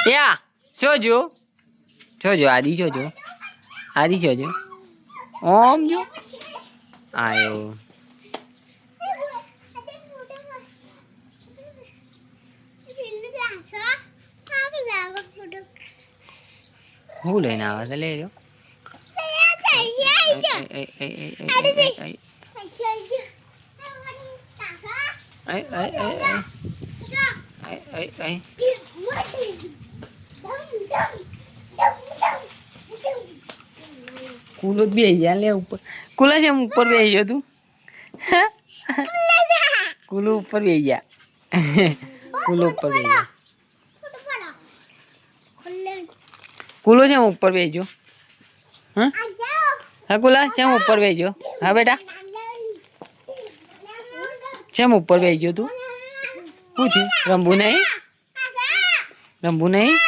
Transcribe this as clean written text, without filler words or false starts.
યા જોજો જોજો આદિ જોજો આદિ જોજો ઓમ જો આયો હું લઈને આવે છે લઈ લો કુલો જ બેસી ગયા લે ઉપર કુલા છે ઉપર બેસી ગયો તું કુલો ઉપર બેસી ગયા કુલો ઉપર બેસી ગયા કુલો છે ઉપર બેસી ગયો હા હા કુલા શેમ ઉપર બેસી ગયો હા બેટા શેમ ઉપર બેસી ગયો તું શું થયું રમવું નહીં રમવું નહીં